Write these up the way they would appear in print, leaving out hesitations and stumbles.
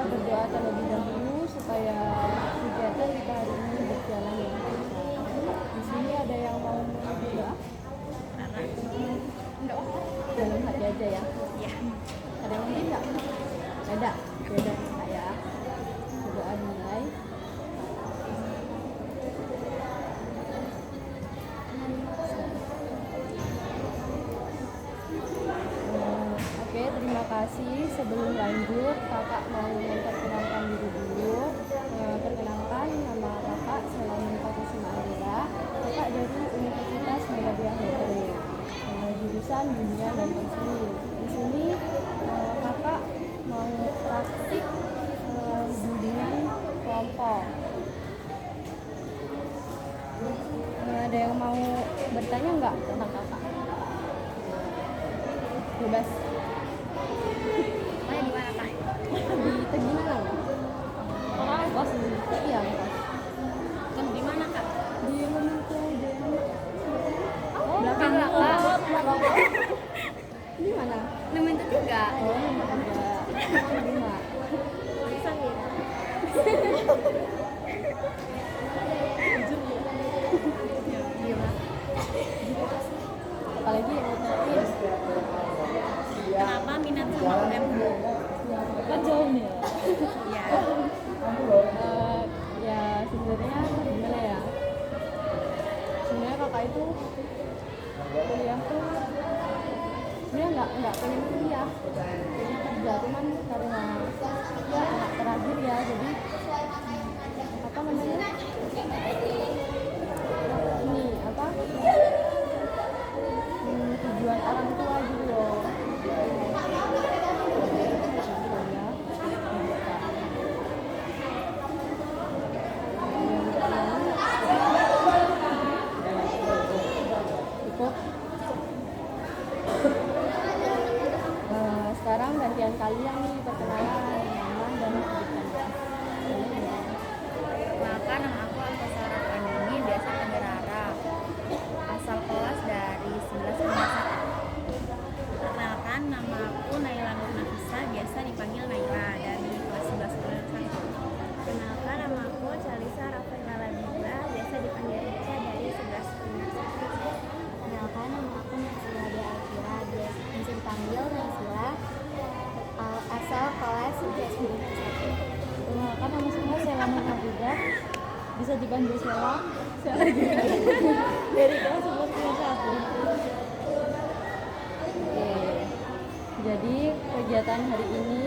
berdoa terlebih dahulu supaya kegiatan kita hari ini berjalan dengan lancar. Di sini ada yang mau berdoa? Enggak, dalam hati aja ya. Iya. Ada yang mungkin nggak? Ada. Beda nih ya. Berdoa dimulai. Oke, terima kasih. Sebelum lanjut, kakak mau memperkenalkan diri dulu. Perkenalkan, nama kakak Selamin Fatusima Andira. Kakak dari Universitas Muhammadiyah Negeri, jurusan Bimbingan dan Konseling. Di sini kakak mau praktik bimbingan kelompok. Ada yang mau bertanya nggak tentang kakak? Bebas. Di mana kak? Di Teginan. Kos iya kos. Kan di mana kak? Di mana tuh? Belakang Belakang. Di mana? Nomor itu juga. Oh, ada. Lima. Bisa ya? Apalagi yang terakhir. Kenapa minat sama UM? Kan jauh nih ya. Iya. Ya sebenarnya gimana ya? Sebenarnya kakak itu kuliah tuh sebenarnya nggak pengen kuliah, pengen kerja, cuman karena ya anak terakhir ya, jadi apa namanya ini apa tujuan orang tua gitu loh. Sekarang gantian kalian nih, perkenalan nama dan kegiatan. Maka nama aku Antasara Pandini, biasa panggil Rara. Asal kelas dari 11 Perkenalkan, nama aku Naila Nur Nafisa, biasa dipanggil Naila, dari kelas 11 Kenalkan, nama aku Calisa Rafaela Labibra, biasa dipanggil Ica, dari 11 Kenalkan, nama aku Naysila Dia Alfira, bisa dipanggil Naysila, asal kelas 11. Kan nama semua Sela Muhammadah, bisa dipanggil Sela dari kelas 11. Oke, jadi kegiatan hari ini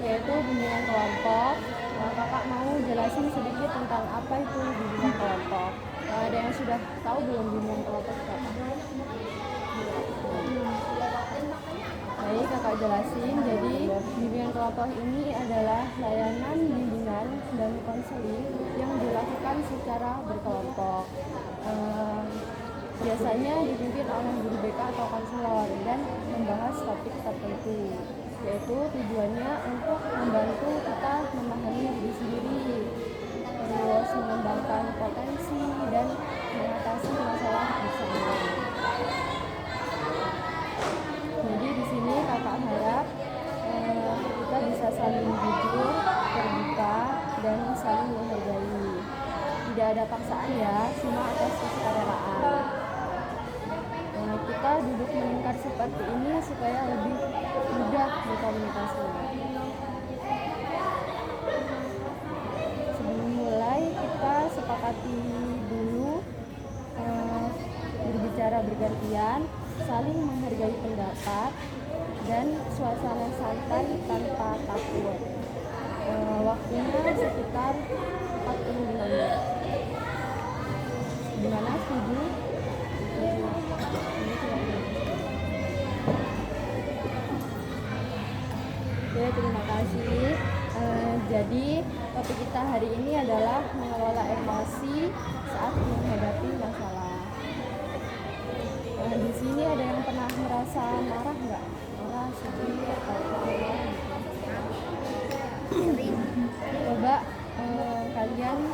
yaitu bimbingan kelompok. Kakak mau jelasin sedikit tentang apa itu bimbingan kelompok. Ada yang sudah tahu belum bimbingan kelompok itu apa? Baik, kakak jelasin. Jadi bimbingan kelompok ini adalah layanan bimbingan dan konseling yang dilakukan secara berkelompok. Biasanya dipimpin oleh guru BK atau konselor dan membahas topik tertentu, yaitu tujuannya untuk membantu kita memahami diri sendiri, terus mengembangkan potensi dan mengatasi masalah bersama. Jadi di sini kakak harap kita bisa saling jujur, terbuka, dan saling menghargai. Tidak ada paksaan ya, semua atas kesukaraan. Kita duduk melingkar seperti ini supaya lebih mudah berkomunikasi. Sebelum mulai, kita sepakati dulu berbicara bergantian, saling menghargai pendapat, dan suasana santai tanpa takut. Waktunya sekitar 45 menit. Gimana, setuju? Oke, terima kasih. Jadi topik kita hari ini adalah mengelola emosi saat menghadapi masalah. Di sini ada yang pernah merasa marah nggak? Marah, sedih, atau kecewa? Coba kalian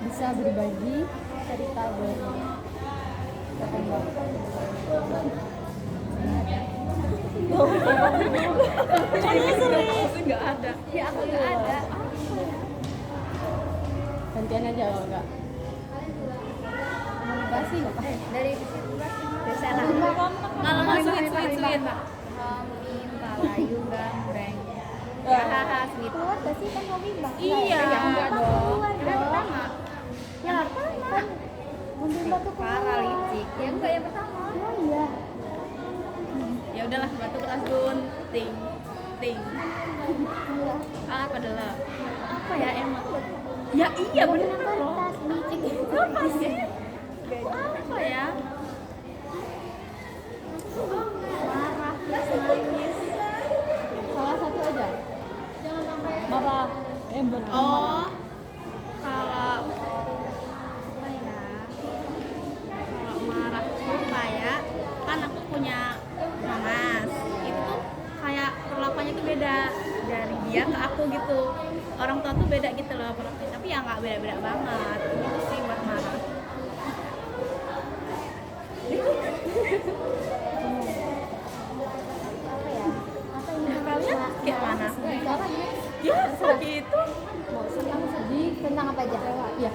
bisa berbagi cerita berkembang. ada. Ya aku nggak ada. Gantian aja kalau enggak. Mau dikasih nggak? Dari Biasa lah. Kalau nggak sweet. Mim, Palayu, Gambreng. Hahaha sweet. Keluar gak sih kan mau bimbang? Iya. Enggak dong. Yang pertama. Yang pertama. Mau bimbang tuh Parah licik. Ya enggak yang pertama. Oh iya. Ya udahlah batu kertas gunting. Ting. Iya. Apa adalah? Apa ya emang? Ya iya bener loh. Kertas licik itu. Apa sih? Apa ya? Marah, nangis. Salah satu aja. Marah. Oh, kalau apa ya? Kalau marah tuh kayak kan aku punya mamas. Itu tuh kayak perlakuannya tuh beda dari dia ke aku gitu. Orang tua tuh beda gitu loh perlakuannya. Tapi ya nggak beda-beda banget. Itu sih buat marah. Apa ya? Apa ini? Nah, kalian kayak mana? Apa ini? Ya, gitu. Mau senang sedih. Tentang apa aja? Iya.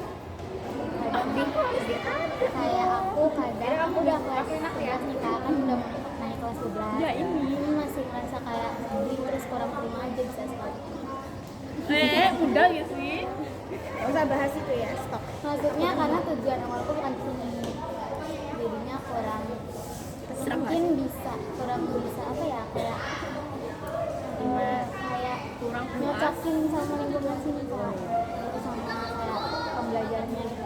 Kayak aku kadang aku udah kelas 11 nih kak, kan udah naik kelas 12. Ya, ini. Masih ngerasa kayak sedih terus kurang terima aja bisa sekali. Udah ya sih. Gak usah bahas itu ya, stop. Maksudnya karena tujuan awalku bukan sini, jadinya kurang mungkin bisa kurang bisa apa ya kayak Kurang puas. nyocokin sama lingkungan sini kak, sama kayak pembelajarannya gitu.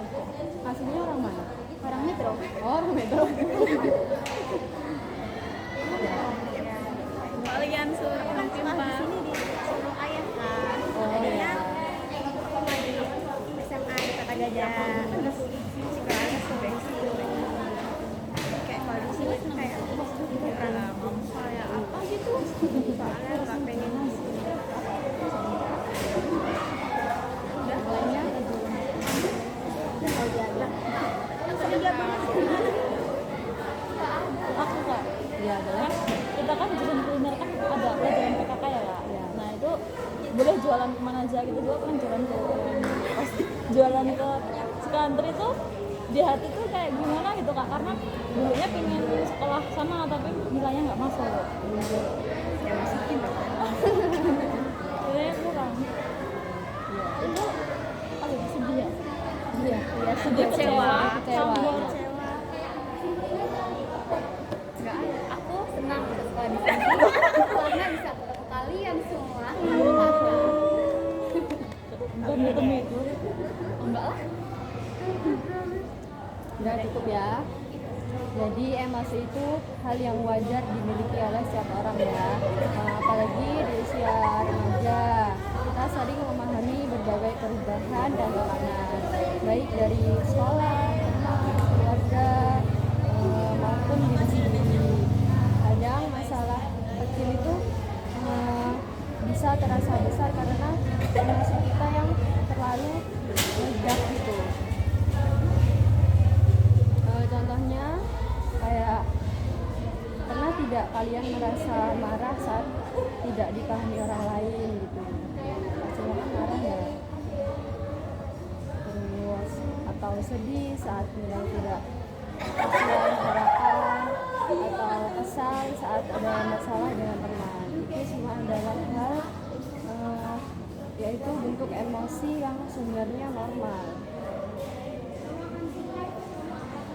Aslinya orang mana? Orang metro. Oh, orang Metro. Kalian suruh orang Di timpang. sini disuruh ayah kan. Oh, Jadinya iya. aku mau di SMA di Kota Gajah. Terus sekarang subvensi. Kayak kalau di sini tuh kayak bukan Kayak apa gitu? soalnya nggak pengen di sini. Lainnya Oh iya. aku kak. Iya adalah. Kita kan jurusan kuliner kan ada pelajaran PKK ya kak. Iya. Nah itu boleh jualan kemana aja gitu juga kan jualan ke pas jualan ke Sukantri itu di hati tuh kayak gimana gitu kak, karena dulunya pengen sekolah sana tapi nilainya nggak masuk. Ya masukin dong. Nilainya kurang. Iya. Itu apa ya, sedih ya? Iya. Iya sedih, Kecewa. kecewa. Campur. Nggak ada. Aku senang bisa sekolah di sini karena bisa ketemu kalian semua. Bukan ketemu itu. Enggak lah. Udah cukup ya. Jadi emosi itu hal yang wajar dimiliki oleh setiap orang ya. Apalagi di usia remaja. Kita sering memahami berbagai perubahan dan tekanan, baik dari sekolah, teman, keluarga, maupun diri sendiri. Kadang masalah kecil itu bisa terasa besar karena emosi kita yang terlalu meledak gitu. Contohnya kayak pernah tidak kalian merasa marah saat tidak dipahami orang lain gitu? Pastinya kan marah ya. Terus atau sedih saat nilai tidak sesuai harapan, atau kesal saat ada masalah dengan teman. Itu semua adalah hal yaitu bentuk emosi yang sebenarnya normal.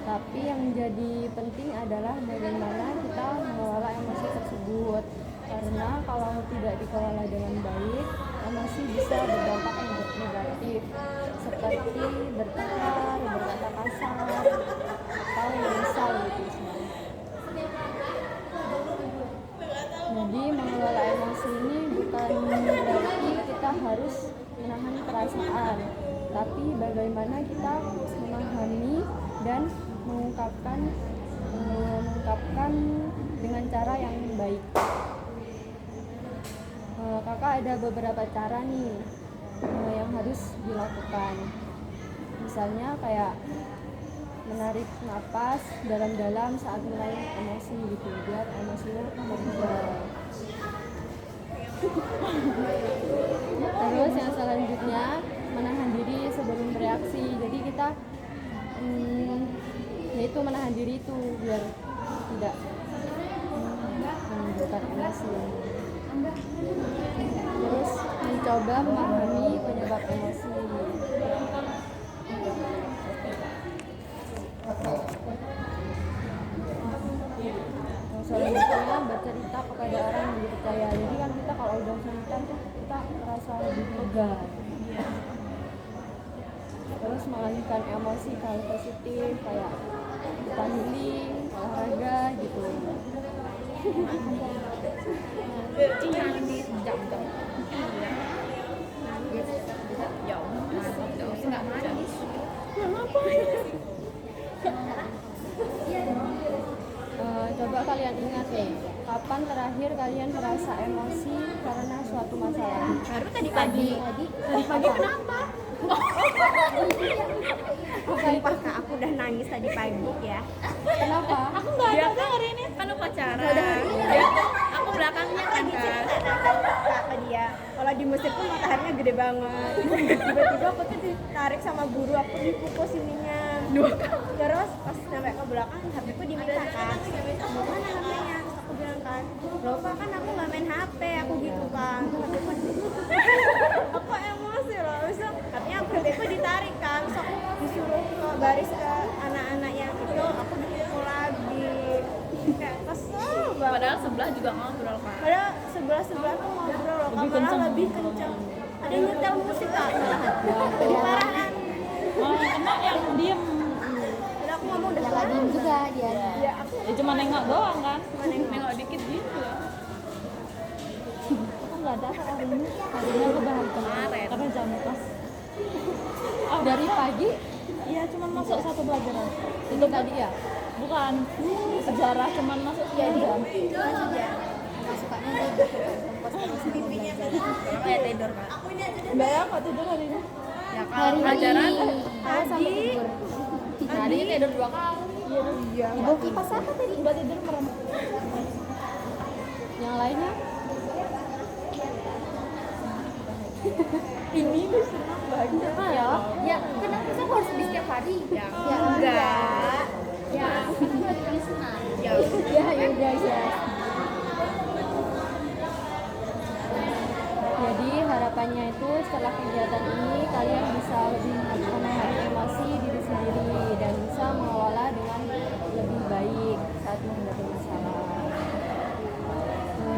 Tapi yang menjadi penting adalah bagaimana kita mengelola emosi tersebut. Karena kalau tidak dikelola dengan baik, emosi bisa berdampak negatif, seperti bertengkar, berkata kasar, atau menyesal gitu sebenarnya. Jadi mengelola emosi ini bukan berarti kita harus menahan perasaan, tapi bagaimana kita memahami dan mengungkapkan dengan cara yang baik. Kakak ada beberapa cara nih yang harus dilakukan. Misalnya kayak menarik napas dalam-dalam saat mulai emosi gitu, biar emosinya meredah. yaitu menahan diri itu biar tidak menunjukkan emosi. Terus mencoba memahami penyebab emosi. Yang selanjutnya bercerita kepada orang yang dipercaya. Jadi kan kita kalau udah cerita tuh kita merasa lebih lega. Terus mengalihkan emosi ke hal positif kayak kita healing, olahraga gitu. jam-jam jauh nggak nangis Coba kalian ingat nih, kapan terakhir kalian merasa emosi karena suatu masalah? baru tadi pagi kenapa? Sumpah Kak, aku udah nangis tadi pagi ya. Kenapa? aku nggak ada kan hari ini kan pacaran dia tuh aku belakangnya kan Kak ke dia. Kalau di musik tuh mataharinya gede banget. Tiba-tiba aku tuh ditarik sama guru, aku dipukul sininya. Terus pas sampai ke belakang, HP-ku diminta kan. Mau mana HP-nya? Terus aku bilang kan, loh Pak, kan aku nggak main HP, aku gitu kan. Aku emosi loh, terus HP-nya HP-ku ditarik kan. Terus aku disuruh ke baris ke anak-anak yang itu, aku dipukul lagi. Kayak kesel banget. padahal sebelah juga ngobrol kan Padahal sebelah-sebelah tuh ngobrol loh, malah lebih kenceng. Ada yang nyetel musik Kak, malahan. Lebih parah kan. Enak yang diem. Padahal aku ngomong udah Yang diem juga dia. Ya aku Ya cuma nengok doang kan. nengok dikit gitu Aku nggak ada hari ini. Hari ini aku baru kemarin Karena jam pas. dari pagi. Iya cuma masuk satu pelajaran. Itu tadi ya. Bukan sejarah cuman masuk jadi jam. Sukanya tidur. kayak tidur kan Mbak ya nggak tidur hari ini. ya kalau pelajaran Aku sampai tidur. tadi tidur 2 kali Iya. Ibu kipas apa tadi? Mbak tidur merem. Yang lainnya? Ini tuh senang banget. Ya. ya kenapa sih harus di setiap hari? ya Ya enggak Ya, aku lagi senang. ya Ya udah ya. Jadi harapannya itu setelah kegiatan ini kalian bisa lebih memahami emosi diri sendiri dan bisa mengelola dengan lebih baik saat menghadapi masalah.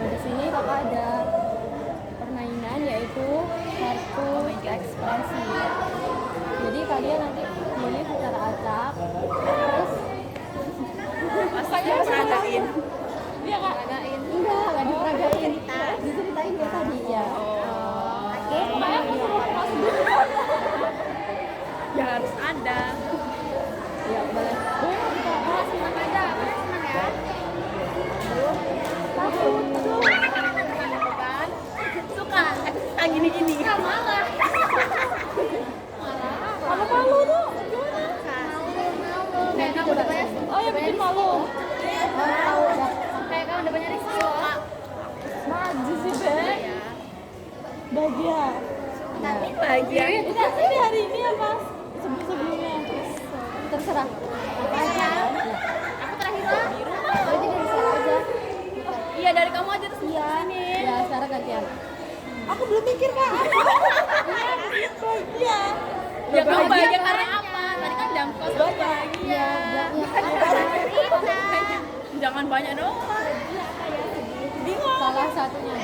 Di sini kakak ada permainan yaitu kartu ekspresi. Jadi kalian nanti pilih secara acak, terus masanya peragain Iya kak. enggak diperagain, diceritain kayak tadi ya. Makanya aku suruh pas ya harus ada Ya boleh. Senang aja, senang ya. suka gini-gini Malah. Kalau malu tuh. Kayak kamu udah banyak. Oh ya bikin malu. Kayak kamu udah banyak risiko. Maju sih Be. Bahagia. Tapi bahagia Ini hari ini apa? Sebelum-sebelumnya. Terserah. Apa aja. aku terakhir lah. Berarti dari Sarah aja. iya dari kamu aja terus sini Ya Sarah gantian. Aku belum mikir kak. Bahagia. ya kamu bahagia karena apa tadi kan jam kos Ya, jangan banyak doang salah satunya.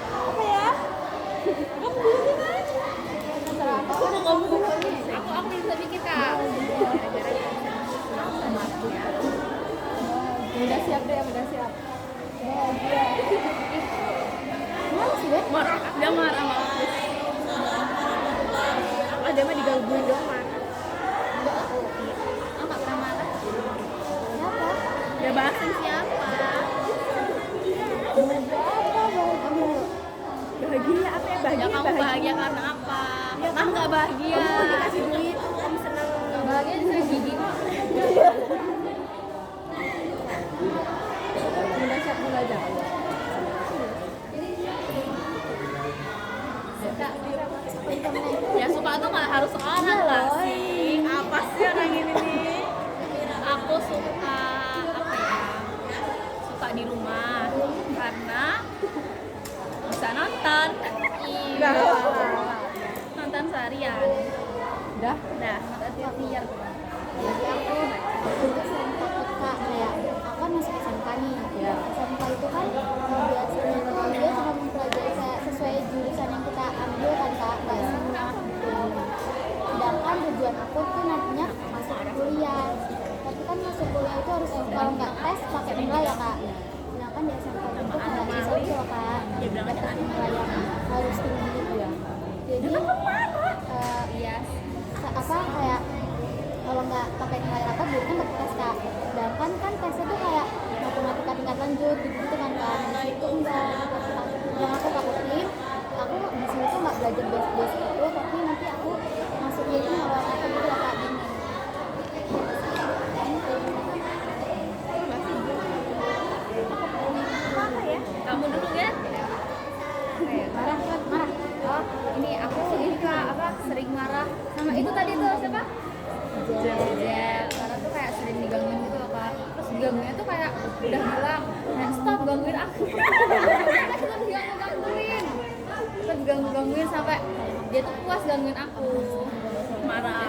Apa ya? Kamu dulu kan? Terserah. aku belum bisa mikir kak Udah siap deh, udah siap. Gimana sih Beb? marah dia marah sama aku ada mah digangguin doang mah. aku nggak pernah marah Siapa? ya bahasin siapa Bahagia apa ya? ya kamu bahagia karena apa pernah nggak bahagia Dikasih duit, kamu senang. Bahagia dari gigi. Udah siap dulu aja. ya suka tuh nggak harus sekarang lah sih. Apa sih orang ini nih? Aku suka apa ya? Suka di rumah karena bisa nonton. Iya. Nonton seharian. Udah. Nonton seharian. Jadi aku itu sering takut kak, kayak aku kan masuk SMK nih. Ya. SMK itu kan biasanya tuh dia cuma mempelajari kayak sesuai jurusan yang kita ambil kan kak, nggak semua gitu. Sedangkan tujuan aku tuh nantinya masuk kuliah. Tapi kan masuk kuliah itu harus kalau nggak tes pakai nilai ya kak. Sedangkan di SMK itu kayak bisa gitu loh kak, dapat nilai yang harus tinggi gitu ya. Jadi Iya. apa kayak kalau nggak pakai nilai rapor dulu kan pakai tes kak, sedangkan kan tesnya tuh kayak matematika tingkat lanjut gitu kan kak. Nah itu enggak, yang aku takutin aku di sini tuh nggak belajar basic itu, tapi nanti aku masuknya itu malah apa gitu loh kak, gini. Apa ya? Kamu dulu ya. Marah. Oh, ini aku ini kak apa sering marah sama itu tadi tuh siapa? Jel. Karena tuh kayak sering digangguin gitu loh kak. Terus digangguinnya tuh kayak udah bilang, stop gangguin aku. Kita digangguin. Kita digangguin sampai dia tuh puas gangguin aku. Marah.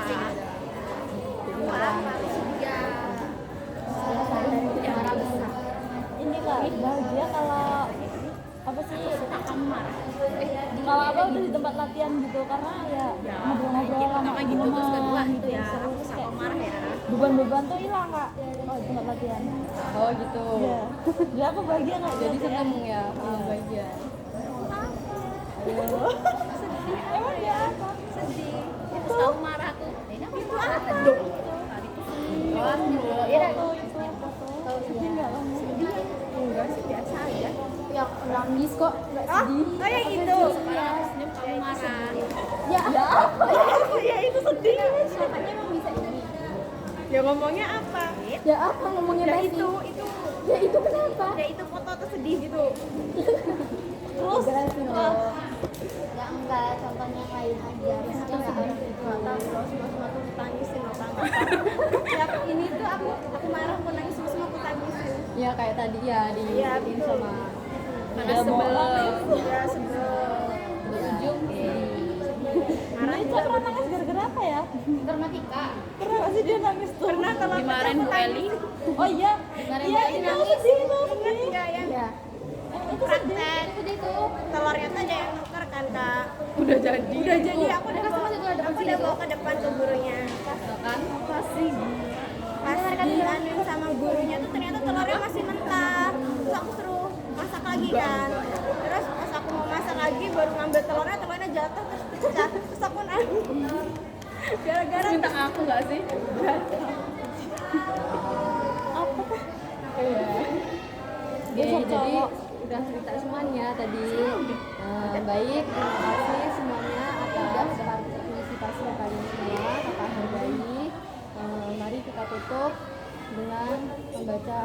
Iya. Ya marah besar. Ini kak bahagia kalau apa sih Kamu marah. kalau apa udah di tempat latihan gitu, karena ya ngobrol-ngobrol sama Pertama gitu terus kedua teman gitu ya. terus Aku sama kayak marah ya. beban-beban tuh hilang kak kalau di tempat latihan. Oh gitu. Iya. Jadi aku bahagia nggak Jadi gitu ya? seneng ya. Bahagia. Emang ya apa? Terus kamu marah tuh. Ini aku marah tadi. Oh, iya. Sedih nggak kamu? Enggak sih, biasa aja. Ya nangis kok nggak Oh, sedih. oh yang itu. Senyum kamu marah. Ya Ya itu sedih. siapanya emang bisa ini. Ya ngomongnya apa? Ya apa ngomongnya Ya tadi? itu. Ya itu kenapa? Ya itu foto tuh sedih gitu. Terus jelasin loh. Ya enggak, contohnya yang lain aja. Maksudnya enggak harus itu. Semua tuh tangisin loh tangga. Ya ini tuh aku marah aku nangis semua aku tangisin. Ya kayak tadi ya di Iya, betul. sama Mana sebelum. Ya sebel. berujung Marah Ini Cak pernah nangis gara-gara apa ya? Informatika. Pernah nggak sih dia nangis tuh? Pernah kalau Dimarahin Bu Eli. Oh iya. Kemarin Iya Mbak Eli itu nangis. sedih itu sedih. ya yang Ya. Itu sedih. Sedih tuh. telurnya tuh ada yang nuker kan kak. udah jadi. Udah jadi aku udah Pas masuk tuh ada aku udah bawa ke depan ke gurunya. kan Pas dianuin sama gurunya tuh ternyata telurnya masih mentah. Terus aku suruh masak lagi kan. Terus pas aku mau masak lagi baru ngambil telurnya jatuh terus pecah. Terus aku nangis. Gara-gara minta aku nggak sih? Besok Jadi cowok. udah cerita semuanya tadi. Baik, terima kasih semuanya atas partisipasi kalian semua. Kakak hargai. Mari kita tutup dengan membaca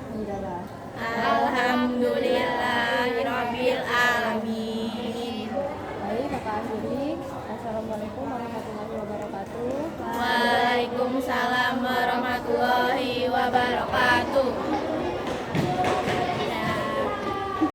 Hamdalah. Alhamdulillahirabbil alamin. Baik, kakak akhiri. Wassalamualaikum warahmatullahi wabarakatuh. Waalaikumsalam warahmatullahi wabarakatuh.